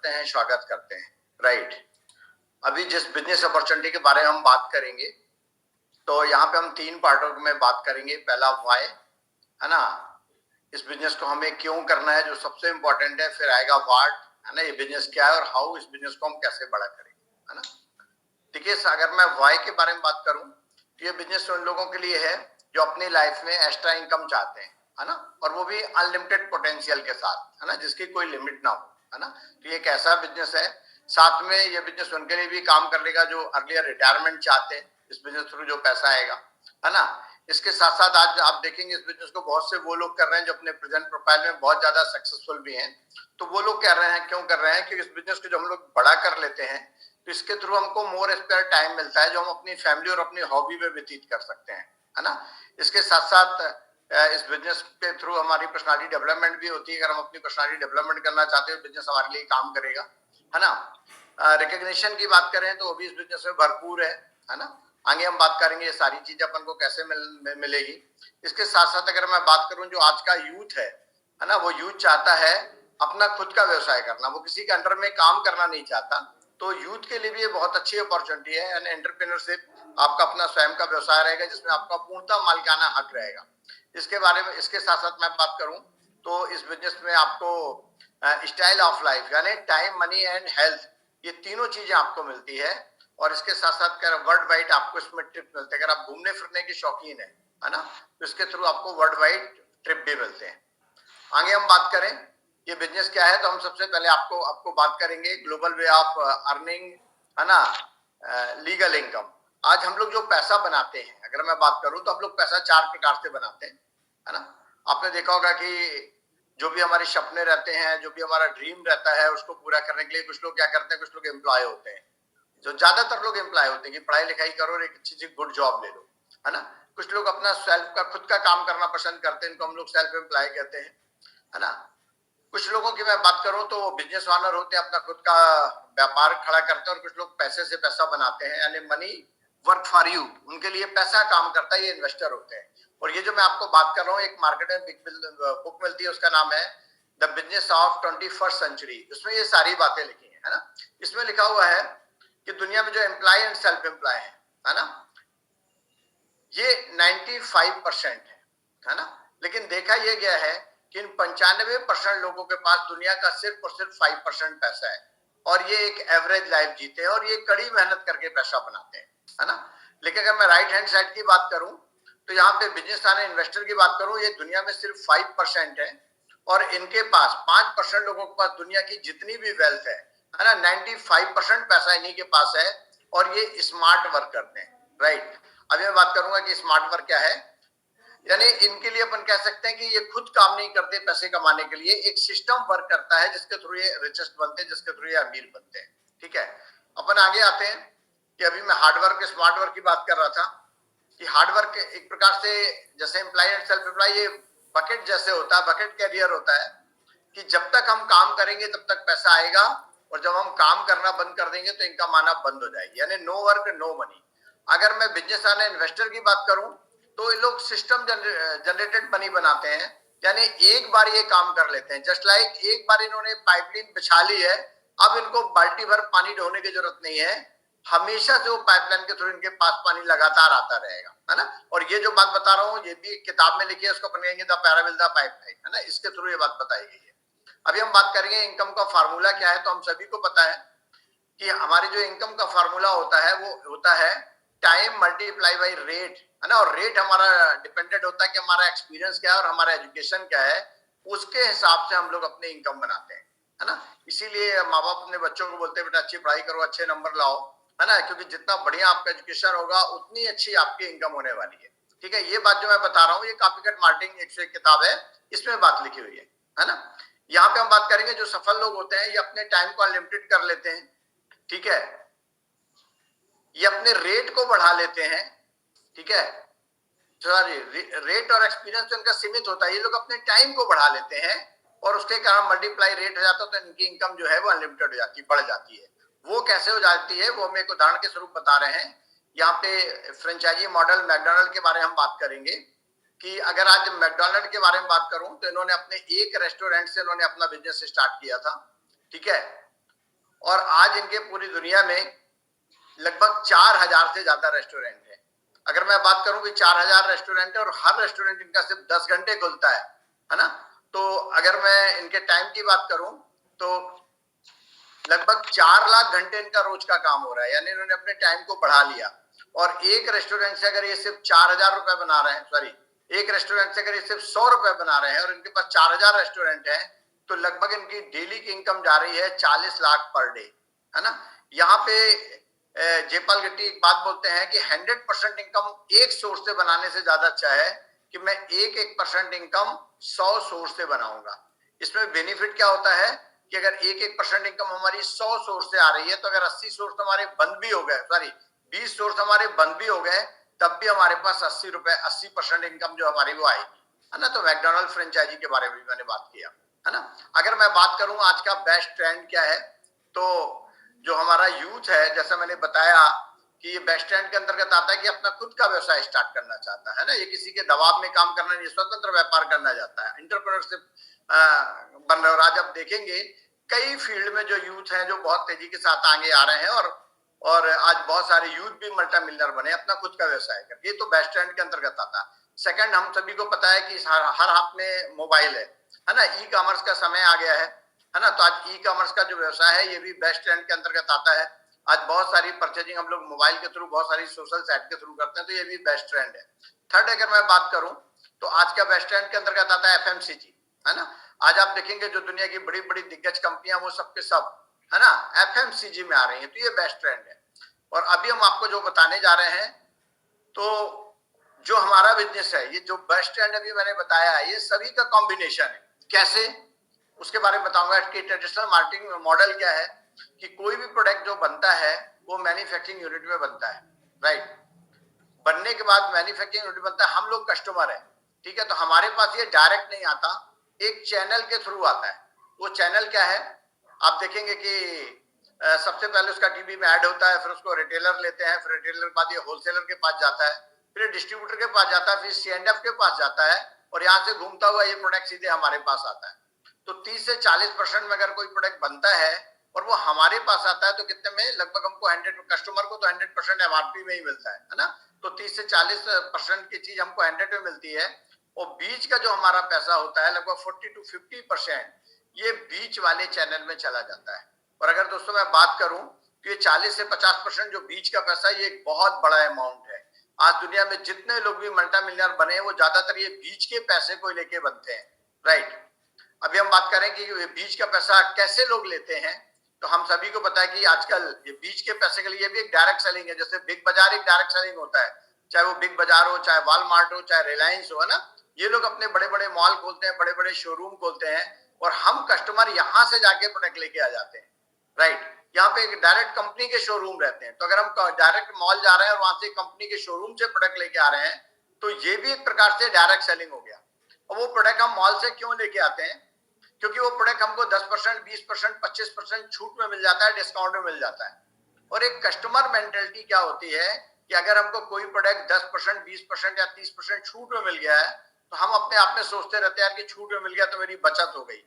करते हैं, स्वागत करते हैं। राइट, अभी जिस बिजनेस अपॉर्चुनिटी के बारे में हम बात करेंगे, तो यहाँ पे हम 3 पार्टों में बात करेंगे। पहला व्हाई, है ना, इस बिजनेस को हमें क्यों करना है, जो सबसे इंपॉर्टेंट है। फिर आएगा व्हाट, है ना, ये बिजनेस क्या है, और हाउ, इस बिजनेस को हम कैसे बड़ा करेंगे, है ना। देखिए, अगर मैं व्हाई के बारे में बात करूं, तो ये बिजनेस उन लोगों के लिए है जो अपनी लाइफ में एक्स्ट्रा इनकम चाहते हैं, है ना, और वो भी अनलिमिटेड पोटेंशियल के साथ, है ना, जिसकी कोई लिमिट ना हो, है ना। तो ये एक ऐसा बिजनेस है। साथ में ये बिजनेस उनके लिए भी काम कर लेगा जो अर्लियर रिटायरमेंट चाहते हैं, इस बिजनेस थ्रू जो पैसा आएगा, है ना। इसके साथ साथ आज आप देखेंगे इस बिजनेस को बहुत से वो लोग कर रहे हैं जो अपने प्रेजेंट प्रोफाइल में बहुत ज्यादा सक्सेसफुल भी हैं। तो वो लोग कर रहे हैं, क्यों कर रहे हैं, कि इस बिजनेस को जब हम लोग बड़ा कर लेते हैं तो इसके थ्रू हमको मोर स्पेयर टाइम मिलता है, जो हम अपनी फैमिली और अपनी हॉबी में व्यतीत कर सकते हैं, है ना। इसके साथ साथ इस बिजनेस के थ्रू हमारी पर्सनालिटी डेवलपमेंट भी होती है। अगर हम अपनी पर्सनालिटी डेवलपमेंट करना चाहते हैं, बिजनेस हमारे लिए काम करेगा, है ना। रिकग्निशन की बात करें तो वो भी इस बिजनेस में भरपूर है ना। आगे हम बात करेंगे ये सारी चीजें अपन को कैसे मिलेगी। इसके साथ साथ अगर मैं बात करूं, जो आज का यूथ है ना, वो यूथ चाहता है अपना खुद का व्यवसाय करना, वो किसी के अंडर में काम करना नहीं चाहता। तो यूथ के लिए भी ये बहुत अच्छी अपॉर्चुनिटी है। एंड एंटरप्रेन्योरशिप, आपका अपना स्वयं का व्यवसाय रहेगा जिसमें आपका पूर्णतः मालिकाना हक रहेगा। इसके बारे में, इसके साथ साथ मैं बात करूं तो इस बिजनेस में आपको स्टाइल ऑफ लाइफ, यानी टाइम, मनी एंड हेल्थ, ये तीनों चीजें आपको मिलती है। और इसके साथ साथ वर्ल्ड वाइड आपको इसमें ट्रिप मिलते हैं। अगर आप घूमने फिरने की शौकीन है ना, तो इसके थ्रू आपको वर्ल्ड वाइड ट्रिप भी मिलते हैं। आगे हम बात करें ये बिजनेस क्या है, तो हम सबसे पहले आपको बात करेंगे ग्लोबल वे ऑफ अर्निंग, है ना, लीगल इनकम। आज हम लोग जो पैसा बनाते हैं, अगर मैं बात करूं तो हम लोग पैसा 4 प्रकार से बनाते हैं, है ना। आपने देखा होगा कि जो भी हमारे सपने रहते हैं, जो भी हमारा ड्रीम रहता है, उसको पूरा करने के लिए कुछ लोग क्या करते हैं, कुछ लोग एम्प्लॉय होते हैं। जो ज्यादातर लोग एम्प्लॉय होते हैं कि पढ़ाई लिखाई करो और एक अच्छी सी गुड जॉब ले लो, है ना। कुछ लोग अपना सेल्फ का, खुद का काम करना पसंद करते हैं, इनको हम लोग सेल्फ एम्प्लॉय कहते हैं, है ना। कुछ लोगों की मैं बात करूं तो वो बिजनेस ओनर होते हैं, अपना खुद का व्यापार खड़ा करते हैं, और कुछ लोग पैसे से पैसा बनाते हैं, यानी मनी वर्क फॉर यू, उनके लिए पैसा काम करता है, ये इन्वेस्टर होते हैं। और ये जो मैं आपको बात कर रहा हूँ, एक मार्केट में बुक मिलती है, उसका नाम है the business of 21st century. उसमें ये सारी बातें लिखी है ना। इसमें लिखा हुआ है कि दुनिया में जो एम्प्लॉय एंड सेल्फ एम्प्लॉय है ना, ये 95% है ना। लेकिन देखा यह गया है कि इन 95% लोगों के पास दुनिया का सिर्फ और सिर्फ 5% पैसा है, और ये एक एवरेज लाइफ जीते हैं, और ये कड़ी मेहनत करके पैसा बनाते हैं, है ना। लेकिन अगर मैं राइट हैंड साइड की बात करूं, तो यहाँ पे बिजनेस आने इन्वेस्टर की बात करूं, ये दुनिया में सिर्फ 5% है, और इनके पास 5% लोगों के पास दुनिया की जितनी भी वेल्थ है ना, 95% पैसा इन्हीं के पास है, और ये स्मार्ट वर्क करते हैं। राइट, अभी मैं बात करूंगा कि स्मार्ट वर्क क्या है। यानी इनके लिए अपन कह सकते हैं कि ये खुद काम नहीं करते पैसे कमाने के लिए, एक सिस्टम वर्क करता है जिसके थ्रू ये रिचेस्ट बनते हैं, जिसके थ्रू ये अमीर बनते हैं। ठीक है, अपन आगे आते हैं कि अभी मैं हार्डवर्क स्मार्ट वर्क की बात कर रहा था, कि हार्डवर्क एक प्रकार से जैसे एम्प्लॉय एंड सेल्फ एम्प्लॉय, ये बकेट जैसे होता है, बकेट कैरियर होता है, कि जब तक हम काम करेंगे तब तक पैसा आएगा, और जब हम काम करना बंद कर देंगे तो इनकम आना बंद हो जाएगी, यानी नो वर्क नो मनी। अगर मैं बिजनेस आने इन्वेस्टर की बात करूं, तो ये लोग सिस्टम जनरेटेड मनी बनाते हैं, यानी एक बार ये काम कर लेते हैं। जस्ट लाइक एक बार इन्होंने पाइपलाइन बिछा ली है, अब इनको बाल्टी भर पानी ढोने की जरूरत नहीं है, हमेशा से वो पाइपलाइन के थ्रू इनके पास पानी लगातार आता रहेगा, है ना। और ये जो बात बता रहा हूँ, ये भी किताब में लिखी है, उसको अपन कहेंगे द पैरामिल द पाइपलाइन, है ना, इसके थ्रू ये बात बताई गई है। अभी हम बात करेंगे इनकम का फार्मूला क्या है। तो हम सभी को पता है कि हमारी जो इनकम का फार्मूला होता है, वो होता है टाइम मल्टीप्लाई बाई रेट, है ना। और रेट हमारा डिपेंडेंट होता है कि हमारा एक्सपीरियंस क्या है और हमारा एजुकेशन क्या है, उसके हिसाब से हम लोग अपनी इनकम बनाते हैं, है ना। इसीलिए माँ बाप अपने बच्चों को बोलते हैं बेटा अच्छी पढ़ाई करो, अच्छे नंबर लाओ, है ना, क्योंकि जितना बढ़िया आपका एजुकेशन होगा उतनी अच्छी आपकी इनकम होने वाली है। ठीक है, ये बात जो मैं बता रहा हूँ, ये कॉपीकैट मार्केटिंग एक किताब है, इसमें बात लिखी हुई है ना। यहाँ पे हम बात करेंगे जो सफल लोग होते हैं, ये अपने टाइम को अनलिमिटेड कर लेते हैं। ठीक है, ये अपने रेट को बढ़ा लेते हैं। ठीक है, सॉरी, रेट और एक्सपीरियंस तो इनका सीमित होता है, ये लोग अपने टाइम को बढ़ा लेते हैं, और उसके कारण मल्टीप्लाई रेट हो जाता है, तो इनकी इनकम जो है वो अनलिमिटेड हो जाती है, बढ़ जाती है। वो कैसे हो जाती है, वो हम एक उदाहरण के स्वरूप बता रहे हैं। यहाँ पे फ्रेंचाइजी मॉडल मैकडोनल्ड के बारे में हम बात करेंगे, कि अगर आज मैकडोनल्ड के बारे में बात करूं, तो इन्होंने अपने एक रेस्टोरेंट से इन्होंने अपना बिजनेस स्टार्ट किया था। ठीक है, और आज इनके पूरी दुनिया में लगभग 4000 से ज्यादा रेस्टोरेंट है। अगर मैं बात करूं कि 4000 रेस्टोरेंट है और हर रेस्टोरेंट इनका सिर्फ 10 घंटे खुलता है ना, तो अगर मैं इनके टाइम की बात करूं तो लगभग 4 लाख घंटे इनका रोज का काम हो रहा है, यानी इन्होंने अपने टाइम को बढ़ा लिया। और एक रेस्टोरेंट से अगर ये सिर्फ 4000 रुपए बना रहे हैं, सॉरी, एक रेस्टोरेंट से अगर ये सिर्फ 100 रुपए बना रहे हैं और इनके पास 4000 रेस्टोरेंट है, तो लगभग इनकी डेली की इनकम जा रही है 40 लाख पर डे, है ना। यहाँ पे जयपाल गट्टी एक बात बोलते हैं कि 100% इनकम एक सोर्स से बनाने से ज्यादा अच्छा है कि मैं एक परसेंट इनकम 100 सोर्स से बनाऊंगा। इसमें बेनिफिट क्या होता है कि अगर एक परसेंट इनकम हमारी 100 सोर्स से आ रही है, तो अगर 80 सोर्स हमारे बंद भी हो गए, सॉरी 20 सोर्स हमारे बंद भी हो गए, तब भी हमारे पास 80% इनकम जो हमारी वो आएगी, है ना। तो मैकडोनल्ड फ्रेंचाइजी के बारे में भी मैंने बात किया, है ना। अगर मैं बात करूं आज का बेस्ट ट्रेंड क्या है, तो जो हमारा यूथ है, जैसा मैंने बताया कि ये बेस्ट ट्रेंड के अंतर्गत आता है कि अपना खुद का व्यवसाय स्टार्ट करना चाहता है ना, ये किसी के दबाव में काम करना नहीं, स्वतंत्र व्यापार करना चाहता है, एंटरप्रेन्योरशिप बन रहा है। और आज आप देखेंगे कई फील्ड में जो यूथ है जो बहुत तेजी के साथ आगे आ रहे हैं, और आज बहुत सारे यूथ भी मल्टी मिलियनर बने अपना खुद का व्यवसाय करके, ये तो बेस्ट ट्रेंड के अंतर्गत आता है। सेकंड, हम सभी को पता है कि हर हाथ में मोबाइल है ना, ई कॉमर्स का समय आ गया है ना। तो आज ई कॉमर्स का जो व्यवसाय है ये भी बेस्ट ट्रेंड के अंतर्गत आता है। आज बहुत सारी परचेजिंग हम लोग मोबाइल के थ्रू, बहुत सारी सोशल साइट के थ्रू करते हैं, तो ये भी बेस्ट ट्रेंड है। थर्ड, अगर मैं बात करूं तो आज का बेस्ट ट्रेंड के अंतर्गत आता है एफएमसीजी, है ना। आज आप देखेंगे जो दुनिया की बड़ी बड़ी दिग्गज कंपनियां वो सबके सब, है ना, एफएमसीजी में आ रही है, तो ये बेस्ट ट्रेंड है। और अभी हम आपको जो बताने जा रहे हैं, तो जो हमारा बिजनेस है, ये जो बेस्ट ट्रेंड अभी मैंने बताया है, ये सभी का कॉम्बिनेशन है। कैसे, उसके बारे में बताऊंगा कि ट्रेडिशनल मार्केटिंग मॉडल क्या है, कि कोई भी प्रोडक्ट जो बनता है वो मैन्युफैक्चरिंग यूनिट में बनता है, राइट। बनने के बाद मैन्युफैक्चरिंग यूनिट बनता है, हम लोग कस्टमर है, ठीक है। तो हमारे पास ये डायरेक्ट नहीं आता, एक चैनल के थ्रू आता है। वो चैनल क्या है, आप देखेंगे कि सबसे पहले उसका टीवी में ऐड होता है, फिर उसको रिटेलर लेते हैं, फिर रिटेलर के बाद ये होलसेलर के पास जाता है, फिर डिस्ट्रीब्यूटर के पास जाता है, फिर C&F के पास जाता है, और यहाँ से घूमता हुआ ये प्रोडक्ट सीधे हमारे पास आता है। तो 30 से 40% में अगर कोई प्रोडक्ट बनता है और वो हमारे पास आता है, तो कितने में, लगभग हमको 100, कस्टमर को तो 100% MRP में ही मिलता है ना। तो 30 से 40% की चीज हमको 100 में मिलती है, और बीच का जो हमारा पैसा होता है लगभग 40 to 50% ये बीच वाले चैनल में चला जाता है। और अगर दोस्तों मैं बात करूं तो ये 40 से 50% जो बीच का पैसा, ये एक बहुत बड़ा अमाउंट है। आज दुनिया में जितने लोग भी मल्टी मिलियनर बने हैं, वो ज्यादातर ये बीच के पैसे को लेके बनते हैं, राइट। अभी हम बात करें कि ये बीच का पैसा कैसे लोग लेते हैं, तो हम सभी को पता है कि आजकल ये बीच के पैसे के लिए भी एक डायरेक्ट सेलिंग है। जैसे बिग बाजार एक डायरेक्ट सेलिंग होता है, चाहे वो बिग बाजार हो, चाहे वॉलमार्ट हो, चाहे रिलायंस हो, है ना। ये लोग अपने बड़े बड़े मॉल खोलते हैं, बड़े बड़े शोरूम खोलते हैं, और हम कस्टमर यहाँ से जाके प्रोडक्ट लेके आ जाते हैं, राइट। यहाँ पे एक डायरेक्ट कंपनी के शोरूम रहते हैं, तो अगर हम डायरेक्ट मॉल जा रहे हैं और वहां से कंपनी के शोरूम से प्रोडक्ट लेके आ रहे हैं, तो ये भी एक प्रकार से डायरेक्ट सेलिंग हो गया। और वो प्रोडक्ट हम मॉल से क्यों लेके आते हैं, क्योंकि वो प्रोडक्ट हमको 10%, 20%, 25% छूट में मिल जाता है, डिस्काउंट में मिल जाता है। और एक कस्टमर मेंटेलिटी क्या होती है कि अगर हमको कोई प्रोडक्ट 10%, 20% या 30% छूट में मिल गया है, तो हम अपने आप में सोचते रहते हैं कि छूट में मिल गया तो मेरी बचत हो गई।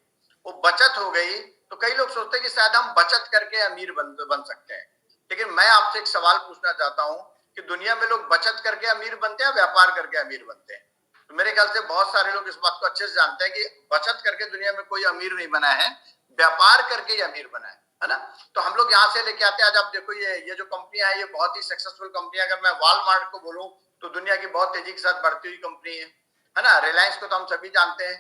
वो बचत हो गई तो कई लोग सोचते हैं कि शायद हम बचत करके अमीर बन सकते हैं। लेकिन मैं आपसे एक सवाल पूछना चाहता हूं कि दुनिया में लोग बचत करके अमीर बनते हैं, व्यापार करके अमीर बनते हैं? तो मेरे ख्याल से बहुत सारे लोग इस बात को अच्छे से जानते हैं कि बचत करके दुनिया में कोई अमीर नहीं बना है, व्यापार करके ही अमीर बना है ना। तो हम लोग यहाँ से लेके आते हैं। आज आप देखो ये जो कंपनियां है, ये बहुत ही सक्सेसफुल कंपनी है। अगर मैं वॉलमार्ट को बोलूं तो दुनिया की बहुत तेजी के साथ बढ़ती हुई कंपनी है ना। रिलायंस को तो हम सभी जानते हैं,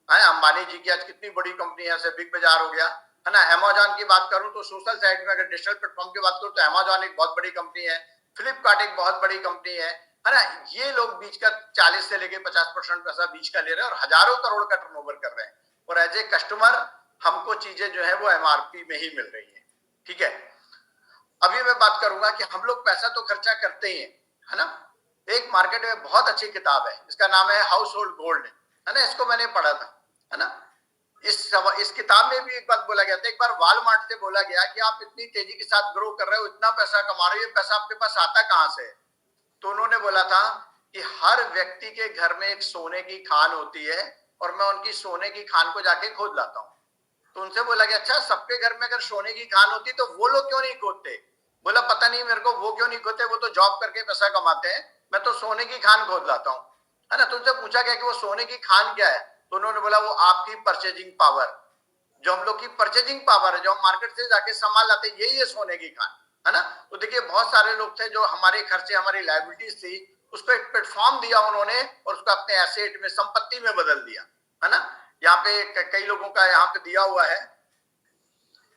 अंबानी जी की आज कितनी बड़ी कंपनी है, जैसे बिग बाजार हो गया, है ना। अमेजॉन की बात करूं तो सोशल साइट में अगर डिजिटल प्लेटफॉर्म की बात करूं तो अमेजॉन एक बहुत बड़ी कंपनी है, फ्लिपकार्ट एक बहुत बड़ी कंपनी है ना। ये लोग बीच का 40 से लेके 50% पैसा बीच का ले रहे हैं और हजारों करोड़ का टर्नओवर कर रहे हैं, और एज ए कस्टमर हमको चीजें जो है वो MRP में ही मिल रही है, ठीक है। अभी मैं बात करूंगा कि हम लोग पैसा तो खर्चा करते ही है ना। एक मार्केट में बहुत अच्छी किताब है, इसका नाम है हाउस होल्ड गोल्ड, है ना। इसको मैंने पढ़ा था, है ना। इस किताब में भी एक बात बोला गया था, एक बार वॉलमार्ट से बोला गया कि आप इतनी तेजी के साथ ग्रो कर रहे हो, इतना पैसा कमा रहे हो, ये पैसा आपके पास आता कहां से? तो उन्होंने बोला था कि हर व्यक्ति के घर में एक सोने की खान होती है, और मैं उनकी सोने की खान को जाके खोद लाता हूं। तो उनसे बोला कि अच्छा सबके घर में अगर सोने की खान होती तो वो लोग क्यों नहीं खोदते? बोला पता नहीं मेरे को, वो क्यों नहीं खोदते, वो तो जॉब करके पैसा कमाते हैं, मैं तो सोने की खान खोद लाता हूँ, है ना। तो उनसे पूछा गया कि वो सोने की खान क्या है, तो उन्होंने बोला वो आपकी परचेजिंग पावर, जो हम लोग की परचेजिंग पावर है, जो हम मार्केट से जाके सामान लाते हैं, यही है सोने की खान, है ना। तो देखिए बहुत सारे लोग थे जो हमारे खर्चे, हमारी लायबिलिटीज थी, उसको एक प्लेटफॉर्म दिया उन्होंने और उसको अपने एसेट में, संपत्ति में बदल दिया, है ना। यहाँ पे कई लोगों का यहाँ पे दिया हुआ है,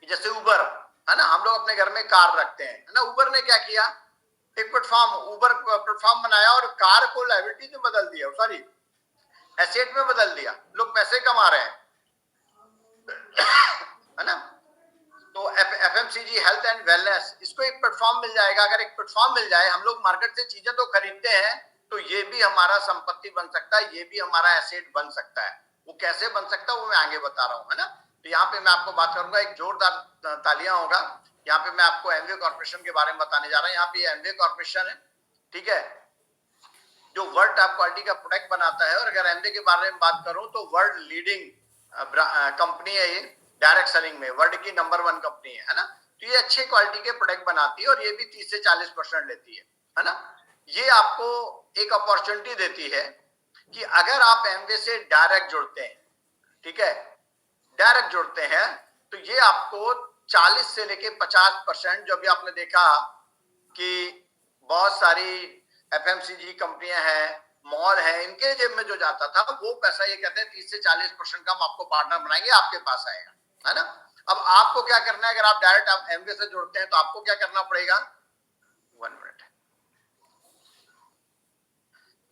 जैसे उबर, है ना, हम लोग अपने घर में कार रखते हैं, है ना। उबर ने क्या किया, एक प्लेटफॉर्म, उबर प्लेटफॉर्म बनाया और कार को लायबिलिटी में बदल दिया, सॉरी एसेट में बदल दिया, लोग पैसे कमा रहे हैं, है ना। तो एफएमसीजी हेल्थ एंड वेलनेस, इसको एक प्लेटफॉर्म मिल जाएगा। अगर एक प्लेटफॉर्म मिल जाए, हम लोग मार्केट से चीजें तो खरीदते हैं, तो ये भी हमारा संपत्ति बन सकता है, ये भी हमारा एसेट बन सकता है। वो कैसे बन सकता है वो मैं आगे बता रहा हूँ, है ना। तो यहाँ पे मैं आपको बात करूंगा, एक जोरदार तालियां होगा। यहाँ पे मैं आपको एमवे कॉर्पोरेशन के बारे में बताने जा रहा हूँ। यहाँ पे एमवे कॉर्पोरेशन है, ठीक है, जो वर्ल्ड टॉप क्वालिटी का प्रोडक्ट बनाता है। और अगर एमवे के बारे में बात करूं तो वर्ल्ड लीडिंग कंपनी है ये, डायरेक्ट सेलिंग में वर्ल्ड की नंबर 1 कंपनी है ना। तो ये अच्छे क्वालिटी के प्रोडक्ट बनाती है और ये भी 30 से 40% लेती है ना। ये आपको एक अपॉर्चुनिटी देती है कि अगर आप एमवे से डायरेक्ट जुड़ते हैं, ठीक है, डायरेक्ट जुड़ते हैं, तो ये आपको 40 से लेके 50%, जो अभी आपने देखा कि बहुत सारी एफएमसीजी कंपनियां हैं, मॉल है, इनके जेब में जो जाता था वो पैसा ये कहते हैं 30 से 40% का हम आपको पार्टनर बनाएंगे, आपके पास आएगा, है ना। अब आपको क्या करना है, अगर आप डायरेक्ट आप एमवे से जुड़ते हैं तो आपको क्या करना पड़ेगा, 1 मिनट।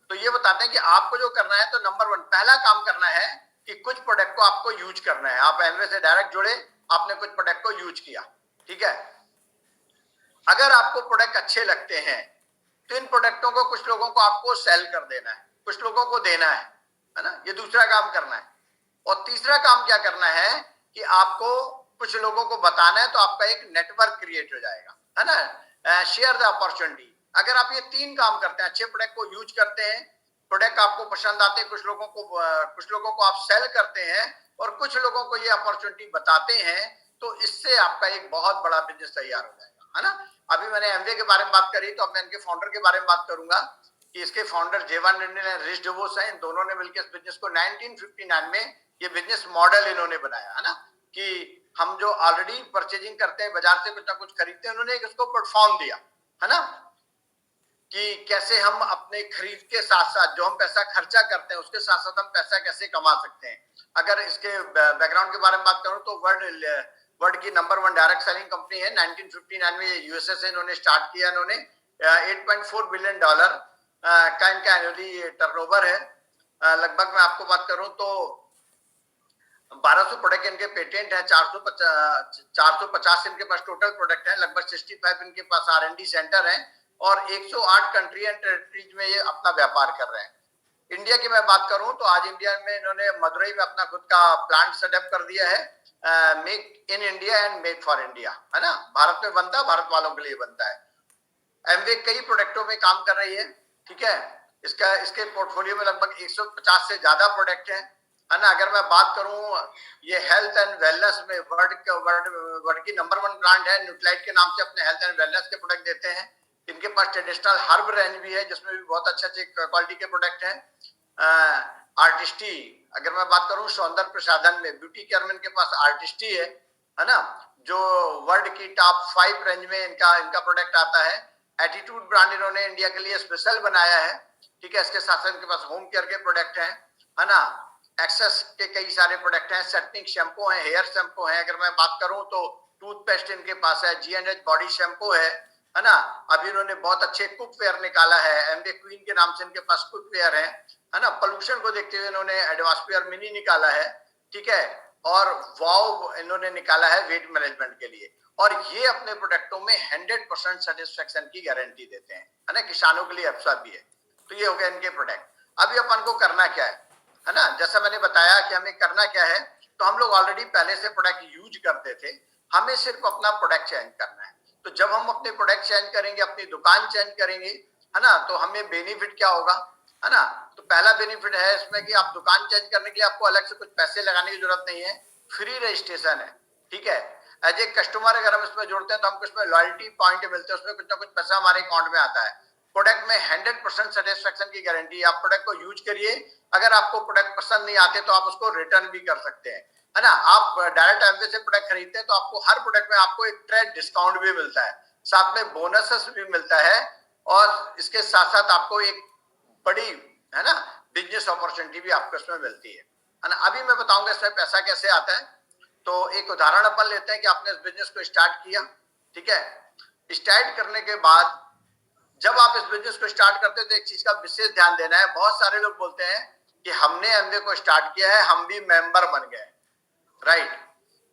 तो ये बताते हैं कि आपको जो करना है, तो नंबर 1 पहला काम करना है कि कुछ प्रोडक्ट को आपको यूज करना है। आप एमवे से डायरेक्ट जुड़े, आपने कुछ प्रोडक्ट को यूज किया, ठीक है। अगर आपको प्रोडक्ट अच्छे लगते हैं तो इन प्रोडक्टों को कुछ लोगों को आपको सेल कर देना है, कुछ लोगों को देना है ना। ये दूसरा काम करना है। और तीसरा काम क्या करना है कि आपको कुछ लोगों को बताना है, तो आपका एक नेटवर्क क्रिएट हो जाएगा, है ना। Share the opportunity. अगर आप ये 3 काम करते हैं, अच्छे प्रोडक्ट को यूज करते हैं, प्रोडक्ट आपको पसंद आते हैं, कुछ लोगों को आप सेल करते हैं और कुछ लोगों को ये अपॉर्चुनिटी बताते हैं, तो इससे आपका एक बहुत बड़ा बिजनेस तैयार हो जाएगा, है ना। अभी मैंने एमवे के बारे में बात करी, तो अब मैं इनके फाउंडर के बारे में बात करूंगा कि इसके फाउंडर जेवान रेड्डी और रिच डिवोस हैं। इन दोनों ने मिलकर इस बिजनेस को 1959 में ये बिजनेस मॉडल इन्होंने बनाया, है ना, कि हम जो ऑलरेडी परचेजिंग करते हैं, बाजार से कुछ ना कुछ खरीदते हैं, उन्होंने एक इसको प्लेटफॉर्म दिया, है ना, कि कैसे हम अपने खरीद के साथ साथ जो हम पैसा खर्चा करते हैं उसके साथ साथ हम पैसा कैसे कमा सकते हैं। अगर इसके बैकग्राउंड के बारे में बात करूं तो वर्ल्ड की नंबर 1 डायरेक्ट सेलिंग कंपनी है। 1959 में यूएसए से इन्होंने स्टार्ट किया। इन्होंने $8.4 बिलियन का इनका एनुअली टर्नओवर है। लगभग मैं आपको बात करूं तो 1200 प्रोडक्ट इनके पेटेंट है, 450 इनके पास टोटल प्रोडक्ट है, लगभग 65 इनके पास R&D सेंटर है और 108 कंट्री एंड टेरिटरीज में ये अपना व्यापार कर रहे हैं। इंडिया की मैं बात करूं तो आज इंडिया में इन्होंने मदुरई में अपना खुद का प्लांट सेटअप कर दिया है। Make in India and make for India, है ना, भारत में बनता है, भारत वालों के लिए बनता है। एमवे कई प्रोडक्टों में काम कर रही है, ठीक है। इसके पोर्टफोलियो में लगभग 150 से ज्यादा प्रोडक्ट है ना। अगर मैं बात करूं, ये हेल्थ एंड वेलनेस में वर्ल्ड की नंबर 1 ब्रांड है। न्यूट्राइट के नाम से अपने हेल्थ एंड वेलनेस के प्रोडक्ट देते हैं। इनके पास ट्रेडिशनल हर्ब रेंज भी है, जिसमें भी बहुत अच्छे क्वालिटी के प्रोडक्ट हैं। आर्टिस्टी, अगर मैं बात करूं सौंदर्य प्रसाधन में, ब्यूटी केयर में इनके पास आर्टिस्टी है ना, जो वर्ल्ड की टॉप 5 रेंज में इनका प्रोडक्ट आता है। एटीट्यूड ब्रांड इन्होंने इंडिया के लिए स्पेशल बनाया है, ठीक है। इसके साथ साथ इनके पास होम केयर के प्रोडक्ट हैं, है ना। एक्सेस के कई सारे प्रोडक्ट हैं, सेटनिंग शैम्पू है, हेयर शैम्पू है। अगर मैं बात करूं तो टूथपेस्ट इनके पास है, G&H बॉडी शैम्पू है ना। अभी इन्होंने बहुत अच्छे कुकवेयर निकाला है, एमवे क्वीन के नाम से इनके पास कुकवेयर है ना। पोल्यूशन को देखते हुए इन्होंने एडवास्फीयर मिनी निकाला है, ठीक है। और वाव इन्होंने निकाला है वेट मैनेजमेंट के लिए। और ये अपने प्रोडक्टों में 100% सेटिस्फेक्शन की गारंटी देते हैं, है ना। किसानों के लिए अच्छा भी है। तो ये हो गया इनके प्रोडक्ट। अभी अपन को करना क्या है ना, जैसा मैंने बताया कि हमें करना क्या है, तो हम लोग ऑलरेडी पहले से प्रोडक्ट यूज करते थे, हमें सिर्फ अपना प्रोडक्ट चेंज करना है। तो जब हम अपने प्रोडक्ट चेंज करेंगे, अपनी दुकान चेंज करेंगे, है ना, तो हमें बेनिफिट क्या होगा, है ना। तो पहला बेनिफिट है इसमें कि आप दुकान चेंज करने के लिए आपको अलग से कुछ पैसे लगाने की जरूरत नहीं है। फ्री रजिस्ट्रेशन है, ठीक है। एज ए कस्टमर अगर हम इसमें जुड़ते हैं तो हमको इसमें लॉयल्टी पॉइंट मिलते हैं, उसमें कुछ ना कुछ पैसा हमारे अकाउंट में आता है। प्रोडक्ट में 100% सेटिस्फेक्शन की गारंटी है। आप प्रोडक्ट को यूज करिए, अगर आपको प्रोडक्ट पसंद नहीं आते तो आप उसको रिटर्न भी कर सकते हैं, है ना। आप डायरेक्ट एमवे से प्रोडक्ट खरीदते हैं तो आपको हर प्रोडक्ट में आपको एक ट्रेड डिस्काउंट भी मिलता है, साथ में बोनसेस भी मिलता है, और इसके साथ साथ आपको एक बड़ी, है ना, बिजनेस अपॉर्चुनिटी भी आपको इसमें मिलती है ना। अभी मैं बताऊंगा इसमें पैसा कैसे आता है। तो एक उदाहरण अपन लेते हैं कि आपने इस बिजनेस को स्टार्ट किया, ठीक है। स्टार्ट करने के बाद जब आप इस बिजनेस को स्टार्ट करते हैं तो एक चीज का विशेष ध्यान देना है। बहुत सारे लोग बोलते हैं कि हमने एमवे को स्टार्ट किया है, हम भी मेंबर बन गए, राइट।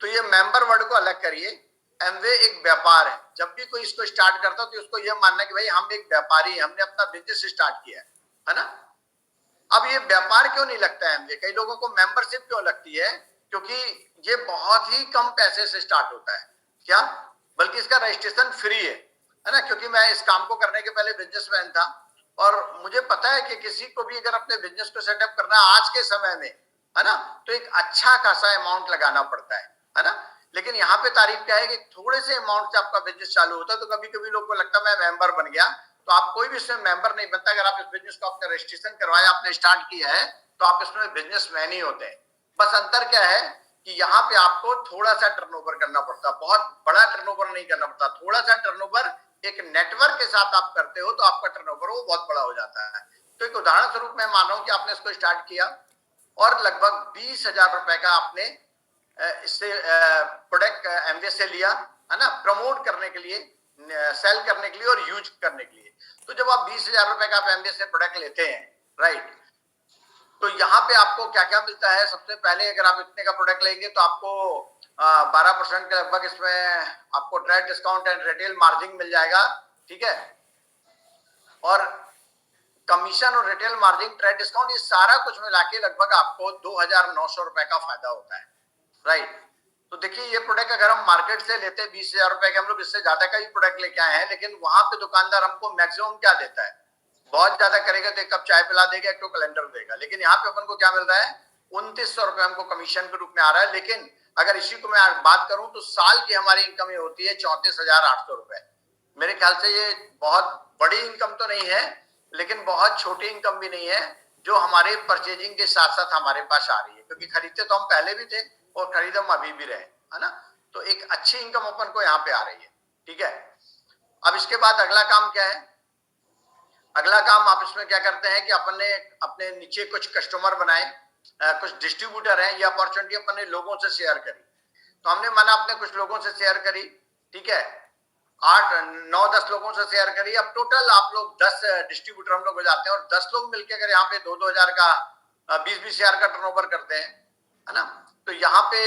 तो ये मेंबर वर्ड को अलग करिए। एमवे एक व्यापार है। जब भी कोई इसको स्टार्ट करता है तो उसको ये मानना है कि भाई हम एक व्यापारी, हमने अपना बिजनेस स्टार्ट किया है ना। अब ये व्यापार क्यों नहीं लगता है एमवे, कई लोगों को मेंबरशिप क्यों लगती है, क्योंकि ये बहुत ही कम पैसे से स्टार्ट होता है, क्या, बल्कि इसका रजिस्ट्रेशन फ्री है ना। क्योंकि मैं इस काम को करने के पहले बिजनेसमैन था, और मुझे पता है कि किसी को भी अगर अपने बिजनेस को सेटअप करना आज के समय में, है ना, तो एक अच्छा खासा अमाउंट लगाना पड़ता है ना। लेकिन यहाँ पे तारीफ क्या है कि थोड़े से अमाउंट से आपका बिजनेस चालू होता है। तो कभी कभी लोगों को लगता है मैं मेंबर बन गया, तो आप कोई भी इसमें मेंबर नहीं बनता। अगर आप इस बिजनेस को आपने रजिस्ट्रेशन करवाया, आपने स्टार्ट किया है, तो आप इसमें बिजनेसमैन ही होते हैं। बस अंतर क्या है कि यहाँ पे आपको थोड़ा सा टर्नओवर करना पड़ता है, बहुत बड़ा टर्नओवर नहीं करना पड़ता। थोड़ा सा टर्नओवर एक नेटवर्क के साथ आप करते हो तो आपका टर्नओवर वो बहुत बड़ा हो जाता है। तो एक उदाहरण स्वरूप मैं मान रहा हूं कि आपने इसको स्टार्ट किया और लगभग 20,000 रुपए का आपने इससे प्रोडक्ट एमवे से लिया, है ना, प्रमोट करने के लिए, सेल करने के लिए और यूज करने के लिए। तो जब आप 20,000 रुपए का एमवे से प्रोडक्ट लेते हैं, राइट, तो यहाँ पे आपको क्या क्या मिलता है। सबसे पहले अगर आप इतने का प्रोडक्ट लेंगे तो आपको 12% के लगभग इसमें आपको trade discount and retail margin मिल जाएगा, ठीक है। और कमीशन और रिटेल मार्जिन, ट्रेड डिस्काउंट, ये सारा कुछ मिला के लगभग आपको 2,900 रुपए का फायदा होता है, राइट। तो देखिए ये प्रोडक्ट अगर हम मार्केट से लेते हैं 20,000 रुपए के, हम लोग इससे ज्यादा का ही प्रोडक्ट लेके आए हैं, लेकिन वहां पे दुकानदार हमको मैक्सिमम क्या देता है, बहुत ज्यादा करेगा तो एक कप चाय पिला देगा, एक तो कैलेंडर देगा। लेकिन यहाँ पे अपन को क्या मिल रहा है, 2,900 रुपए हमको कमीशन के रूप में आ रहा है। लेकिन अगर इसी को मैं बात करूं तो साल की हमारी इनकम ये होती है 34,800 रुपए। मेरे ख्याल से ये बहुत बड़ी इनकम तो नहीं है, लेकिन बहुत छोटी इनकम भी नहीं है, जो हमारे परचेजिंग के साथ साथ हमारे पास आ रही है। क्योंकि खरीदते तो हम पहले भी थे और खरीद हम अभी भी रहे, है ना। तो एक अच्छी इनकम अपन को यहाँ पे आ रही है, ठीक है। अब इसके बाद अगला काम क्या है, अगला काम आप इसमें क्या करते हैं कि अपन ने अपने नीचे कुछ कस्टमर बनाए, कुछ डिस्ट्रीब्यूटर हैं, ये अपॉर्चुनिटी अपन ने लोगों से शेयर करी। तो हमने माना अपने कुछ लोगों से शेयर करी, ठीक है, 8, 9, 10 लोगों से शेयर करी। अब टोटल आप लोग 10 डिस्ट्रीब्यूटर हम लोग हो जाते हैं, और 10 लोग मिलकर अगर यहाँ पे 2-2 हजार का 20-20 हजार का टर्नओवर करते हैं, है ना, तो यहाँ पे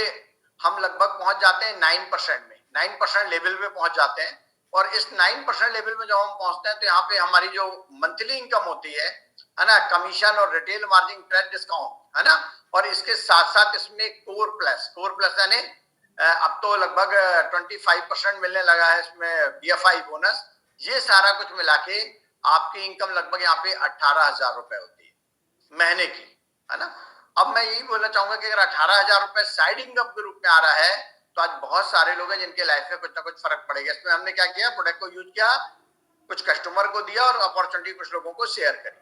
हम लगभग पहुंच जाते हैं 9% में, 9% लेवल पे पहुंच जाते हैं। और इस 9% लेवल में जब हम पहुंचते हैं तो यहाँ पे हमारी जो मंथली इनकम होती है ना, कमीशन और रिटेल मार्जिन, ट्रेड डिस्काउंट, है ना, और इसके साथ साथ इसमें कोर प्लस यानी अब तो लगभग 25% मिलने लगा है इसमें बीएफआई बोनस। ये सारा कुछ मिला के आपकी इनकम लगभग यहाँ पे 18,000 रुपए होती है महीने की, है ना। अब मैं यही बोलना चाहूंगा कि अगर 18,000 रुपए साइड इनकम के रूप में आ रहा है तो आज बहुत सारे लोग हैं जिनके लाइफ में कुछ ना कुछ फर्क पड़ेगा। इसमें हमने क्या किया, प्रोडक्ट को यूज किया, कुछ कस्टमर को दिया और अपॉर्चुनिटी कुछ लोगों को शेयर करी।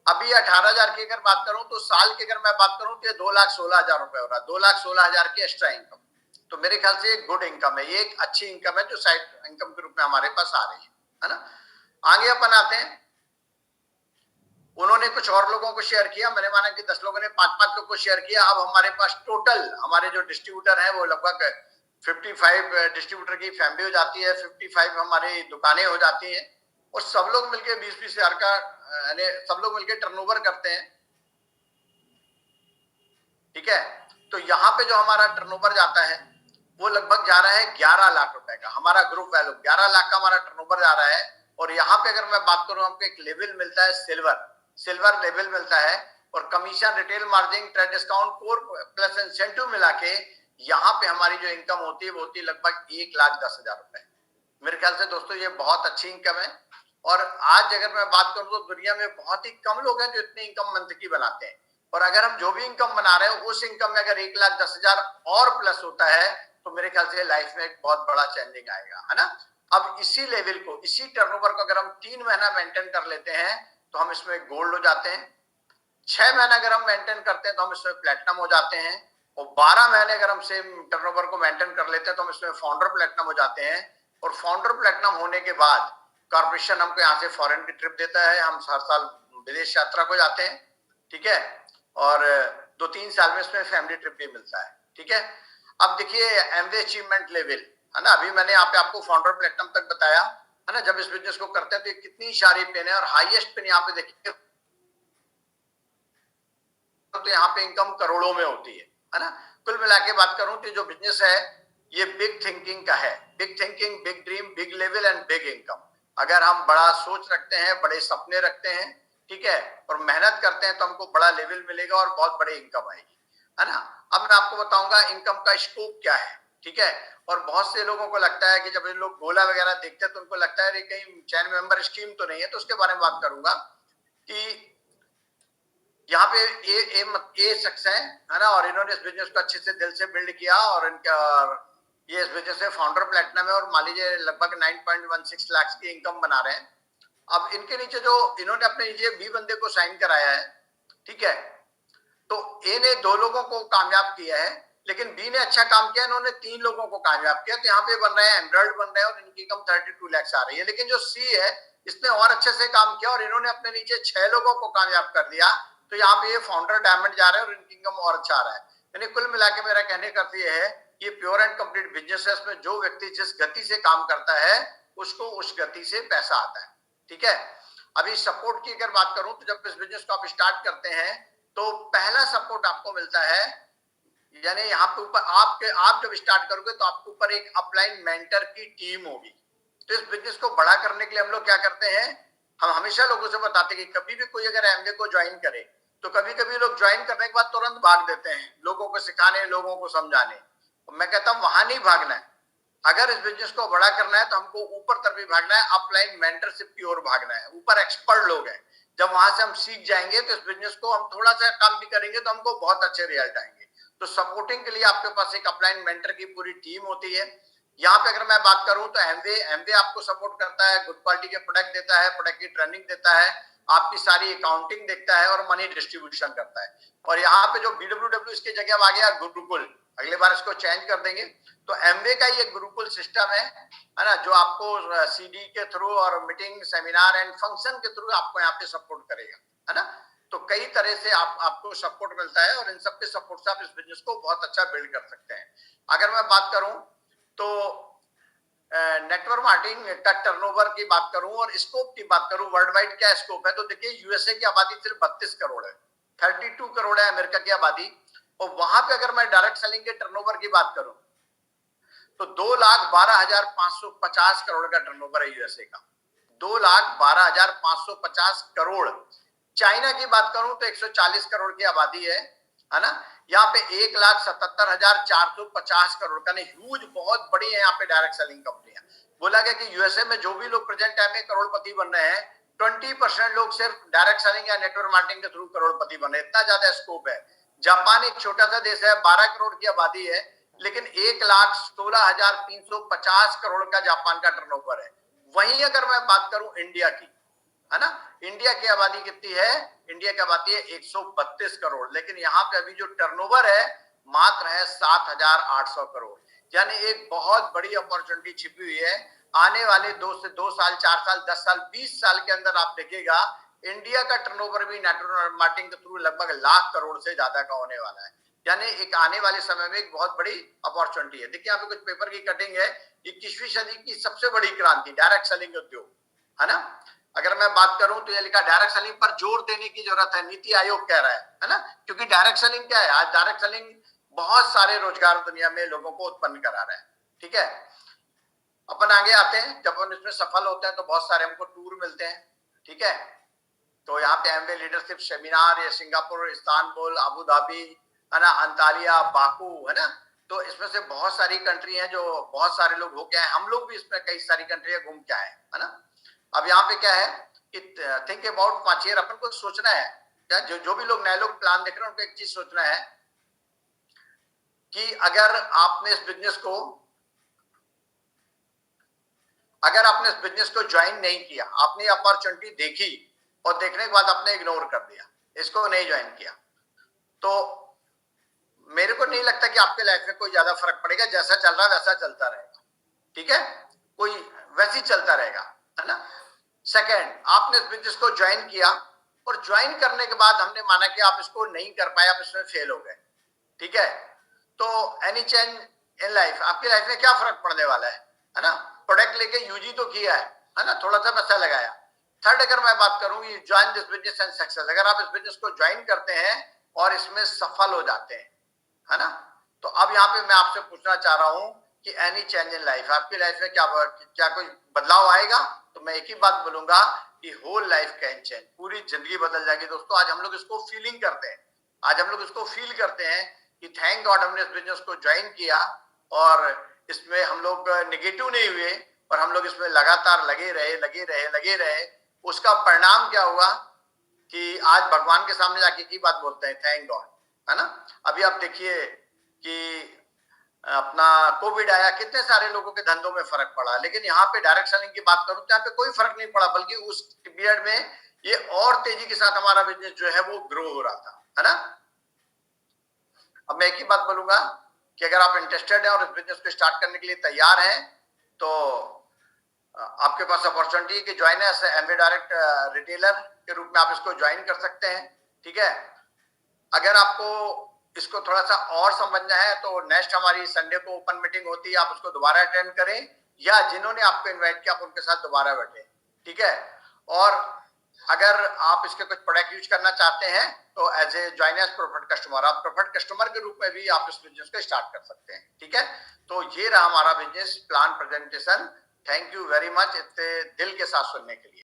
अभी 18,000 की अगर बात करूं तो साल की अगर मैं बात करूं तो ये 2,16,000 रुपए हो रहा है, 2,16,000 की एक्स्ट्रा इनकम। तो मेरे ख्याल से एक गुड इनकम है, ये एक अच्छी इनकम है जो साइड इनकम के रूप में हमारे पास आ रही है ना। आगे अपन आते हैं, उन्होंने कुछ और लोगों को शेयर किया, मैंने माना कि 10 लोगों ने 5-5 लोग को शेयर किया। अब हमारे पास टोटल हमारे जो डिस्ट्रीब्यूटर है वो लगभग 55 डिस्ट्रीब्यूटर की फैमिली हो जाती है, 55 हमारी दुकानें हो जाती हैं, और सब लोग मिलकर 20-20 हजार का यानी सब लोग मिलकर टर्नओवर करते हैं, ठीक है। तो यहाँ पे जो हमारा टर्नओवर जाता है वो लगभग जा रहा है 11 लाख रुपए का। हमारा ग्रुप वैल्यू 11 लाख का हमारा टर्नओवर जा रहा है। और यहाँ पे अगर मैं बात करूं, हमको एक लेवल मिलता है सिल्वर लेवल मिलता है, और commission, retail margin, trade discount, core plus incentive मिला के यहाँ पे हमारी जो इनकम होती है वो होती है लगभग 1,10,000 रुपए। मेरे ख्याल से दोस्तों ये बहुत अच्छी इनकम है। और आज अगर मैं बात करूं तो दुनिया में बहुत ही कम लोग हैं जो इतनी इनकम मंथ की बनाते हैं। और अगर हम जो भी इनकम बना रहे हैं उस इनकम में अगर 1,10,000 और प्लस होता है तो मेरे ख्याल से लाइफ में एक बहुत बड़ा चेंजिंग आएगा, है ना। अब इसी लेवल को, इसी टर्नओवर को अगर हम 3 महीना मेंटेन कर लेते हैं तो हम इसमें गोल्ड हो जाते हैं। 6 महीना अगर हम मेंटेन करते हैं तो हम इसमें प्लेटिनम हो जाते हैं। और 12 महीने अगर हम सेम टर्नओवर को मेंटेन कर लेते हैं तो हम इसमें फाउंडर प्लेटिनम हो जाते हैं। और फाउंडर प्लेटिनम होने के बाद कॉर्पोरेशन हमको यहाँ से फॉरेन की ट्रिप देता है, हम हर साल विदेश यात्रा को जाते हैं, ठीक है। और 2-3 साल में इसमें फैमिली ट्रिप भी मिलता है, ठीक है। अब देखिए एमवे अचीवमेंट लेवल, है ना। अभी मैंने यहाँ पे आपको फाउंडर प्लेटिनम तक बताया, है ना। जब इस बिजनेस को करते हैं तो कितनी सारी पिन है और हाईएस्ट पिन यहाँ पे देखिए तो यहाँ पे इनकम करोड़ों में होती है ना। कुल मिला के बात करूं तो जो बिजनेस है ये बिग थिंकिंग का है, big thinking, big dream, big level and big income. अगर हम बड़ा सोच रखते हैं, बड़े सपने रखते हैं, ठीक है, और मेहनत करते हैं तो हमको बड़ा लेवल मिलेगा और बहुत बड़ी इनकम आएगी, है ना। अब मैं आपको बताऊंगा इनकम का स्कोप क्या है, ठीक है। और बहुत से लोगों को लगता है कि जब ये लोग गोला वगैरह देखते हैं तो उनको लगता है कहीं चैन मेंबर स्कीम तो नहीं है, तो उसके बारे में बात करूंगा कि यहाँ पे ए शख्स है ना, और इन्होंने इस बिजनेस को अच्छे से दिल से बिल्ड किया और इनका ये इस बिजनेस से फाउंडर प्लेटिनम है और मान लीजिए लगभग 9.16 लाख की इनकम बना रहे हैं। अब इनके नीचे जो इन्होंने अपने नीचे 20 बंदे को साइन कराया है, ठीक है, तो ए ने 2 लोगों को कामयाब किया है, लेकिन बी ने अच्छा काम किया, इन्होंने 3 लोगों को कामयाब किया। तो यहाँ पे बन रहे हैं एमराल्ड बन रहे हैं और इनकी इनकम 32 लाख आ रही है। लेकिन जो सी है इसने और अच्छे से काम किया और इन्होंने अपने नीचे 6 लोगों को कामयाब कर दिया। तो यहाँ पे ये फाउंडर डायमंड जा रहे हैं और इनकी इनकम और अच्छा आ रहा है। यानी कुल मिला के मेरा कहने का अर्थ ये है कि प्योर एंड कंप्लीट बिजनेस है, इसमें जो व्यक्ति जिस गति से काम करता है उसको उस गति से पैसा आता है, ठीक है। अभी सपोर्ट की अगर बात करूं तो जब इस बिजनेस को आप स्टार्ट करते हैं तो पहला सपोर्ट आपको मिलता है, यानी यहाँ पे ऊपर आप जब स्टार्ट करोगे तो आपके ऊपर एक अपलाइन मेंटर की टीम होगी। तो इस बिजनेस को बड़ा करने के लिए हम लोग क्या करते हैं, हम हमेशा लोगों से बताते हैं कि कभी भी कोई अगर एमबीए को ज्वाइन करे तो कभी कभी लोग ज्वाइन करने के बाद तुरंत भाग देते हैं लोगों को सिखाने, लोगों को समझाने। मैं कहता हूं वहां नहीं भागना है। अगर इस बिजनेस को बड़ा करना है तो हमको ऊपर तरफ भी भागना है, अपलाइन मेंटरशिप की ओर भागना है। ऊपर एक्सपर्ट लोग हैं, जब वहां से हम सीख जाएंगे तो इस बिजनेस को हम थोड़ा सा काम भी करेंगे तो हमको बहुत अच्छे रिजल्ट आएंगे। तो सपोर्टिंग के लिए आपके पास एक अपलाइन मेंटर की पूरी टीम होती है। यहाँ पे अगर मैं बात करूं तो एमवे आपको सपोर्ट करता है, गुड क्वालिटी के प्रोडक्ट देता है, प्रोडक्ट की ट्रेनिंग देता है, आपकी सारी अकाउंटिंग देखता है और मनी डिस्ट्रीब्यूशन करता है। और यहाँ पे जो BWW इसकी जगह आ गया गुरुकुल, अगले बार इसको चेंज कर देंगे। तो एमवे का ये गुरुकुल सिस्टम है ना, जो आपको सीडी के थ्रू और मीटिंग, सेमिनार एंड फंक्शन के थ्रू आपको यहाँ पे सपोर्ट करेगा, है ना। तो कई तरह से आपको सपोर्ट मिलता है और इन सबके सपोर्ट से आप इस बिजनेस को बहुत अच्छा बिल्ड कर सकते हैं। अगर मैं बात करूं तो नेटवर्क मार्केटिंग का टर्नओवर की बात करूं और स्कोप की बात करूं, वर्ल्ड वाइड क्या स्कोप है, तो देखिए यूएसए की आबादी सिर्फ 32 करोड़ है, 32 करोड़ है अमेरिका की आबादी। और वहां पे अगर मैं डायरेक्ट सेलिंग के टर्नओवर की बात करूं तो 2,12,550 करोड़ का टर्नओवर है यूएसए का, 2,12,550 करोड़। चाइना की बात करूं तो 140 करोड़ की आबादी है ना। यहाँ पे 1,77,450 करोड़ का, नहीं ह्यूज, बहुत बड़ी है यहाँ पे डायरेक्ट सेलिंग कंपनियां। बोला गया कि यूएसए में जो भी लोग प्रेजेंट टाइम में करोड़पति बन रहे हैं 20% लोग सिर्फ डायरेक्ट सेलिंग या नेटवर्क मार्केटिंग के थ्रू करोड़पति बन रहे हैं, इतना ज्यादा स्कोप है। जापान एक छोटा सा देश है, 12 करोड़ की आबादी है, लेकिन 1,16,350 करोड़ का जापान का टर्नओवर है। वहीं अगर मैं बात करूं इंडिया की, है ना, इंडिया की आबादी कितनी है, इंडिया की आबादी है 132 करोड़, लेकिन यहाँ पे अभी जो टर्नओवर है मात्र है 7,800 करोड़। यानी एक बहुत बड़ी अपॉर्चुनिटी छिपी हुई है। आने वाले 2 साल 4 साल 10 साल 20 साल के अंदर आप देखिएगा इंडिया का टर्नओवर भी नेटवर्क मार्केटिंग के थ्रू लगभग लाख करोड़ से ज्यादा का होने वाला है। यानी एक आने वाले समय में एक बहुत बड़ी अपॉर्चुनिटी है। देखिए यहाँ पे कुछ पेपर की कटिंग है, 21वीं सदी की सबसे बड़ी क्रांति डायरेक्ट सेलिंग उद्योग, है ना। अगर मैं बात करूं तो ये लिखा डायरेक्ट सेलिंग पर जोर देने की जरूरत है, नीति आयोग कह रहा है ना, क्योंकि डायरेक्ट सेलिंग क्या है, आज डायरेक्ट सेलिंग बहुत सारे रोजगार दुनिया में लोगों को उत्पन्न करा रहा है, ठीक है। अपन आगे आते हैं, जब हम इसमें सफल होते हैं तो बहुत सारे हमको टूर मिलते हैं, ठीक है। तो यहाँ पे एमवे लीडरशिप सेमिनार या सिंगापुर, इस्तांबुल, अबू धाबी, है ना, अंतालिया, बाकू, है ना। तो इसमें से बहुत सारी कंट्री हैं जो बहुत सारे लोग होके आए, हम लोग भी इसमें कई सारी कंट्री घूम के आए, है ना। अब यहाँ पे क्या है कि थिंक अबाउट 5 ईयर अपन को सोचना है सोचना है, जो भी लोग नए लोग प्लान देख रहे हैं उनको एक चीज सोचना है कि अगर आपने इस बिजनेस को ज्वाइन नहीं किया, आपने अपॉर्चुनिटी देखी और देखने के बाद आपने इग्नोर कर दिया, इसको नहीं ज्वाइन किया, तो मेरे को नहीं लगता कि आपके लाइफ में कोई ज्यादा फर्क पड़ेगा। जैसा चल रहा है वैसा चलता रहेगा, ठीक है, कोई वैसे ही चलता रहेगा, है ना। सेकंड, आपने इस बिजनेस को ज्वाइन किया और ज्वाइन करने के बाद हमने माना कि आप इसको नहीं कर पाए, आप इसमें फेल हो गए, ठीक है, तो एनी चेंज इन लाइफ, आपकी लाइफ में क्या फर्क पड़ने वाला है ना। प्रोडक्ट लेके यूज ही तो किया है ना, थोड़ा सा पैसा लगाया। थर्ड, अगर मैं बात करूं join this business and success, अगर आप इस बिजनेस को ज्वाइन करते हैं और इसमें सफल हो जाते हैं, है ना, तो अब यहाँ पे मैं आपसे पूछना चाह रहा हूं कि एनी चेंज इन लाइफ, आपकी लाइफ में क्या कोई बदलाव आएगा। तो मैं एक ही बात बोलूंगा कि होल लाइफ कैन चेंज, पूरी जिंदगी बदल जाएगी दोस्तों। आज हम लोग इसको फीलिंग करते हैं, आज हम लोग इसको फील करते हैं कि थैंक गॉड हमने इस बिजनेस को ज्वाइन किया और इसमें हम लोग निगेटिव नहीं हुए और हम लोग इसमें लगातार लगे रहे। उसका परिणाम क्या हुआ कि आज भगवान के सामने जाके की बात बोलते हैं, थैंक गॉड, है ना। अभी आप देखिए कि अपना कोविड आया, कितने सारे लोगों के धंधों में फर्क पड़ा, लेकिन यहाँ पे डायरेक्ट सेलिंग की बात करूं तो यहाँ पे कोई फर्क नहीं पड़ा, बल्कि उस पीरियड में ये और तेजी के साथ हमारा बिजनेस जो है वो ग्रो हो रहा था, है ना। अब मैं एक ही बात बोलूंगा कि अगर आप इंटरेस्टेड हैं और इस बिजनेस को स्टार्ट करने के लिए तैयार हैं तो आपके पास अपॉर्चुनिटी है कि join as Amway direct retailer के रूप में आप इसको ज्वाइन कर सकते हैं, ठीक है। अगर आपको इसको थोड़ा सा और समझना है तो नेक्स्ट हमारी संडे को ओपन मीटिंग होती है, आप उसको दोबारा अटेंड करें या जिन्होंने आपको इनवाइट किया आप उनके साथ दोबारा बैठे, ठीक है। और अगर आप इसके कुछ प्रोडक्ट यूज करना चाहते हैं तो as a join as preferred customer, आप प्रेफर्ड कस्टमर के रूप में भी आप इस बिजनेस को स्टार्ट कर सकते हैं, ठीक है। तो ये रहा हमारा business plan presentation. Thank you very much इतने दिल के साथ सुनने के लिए।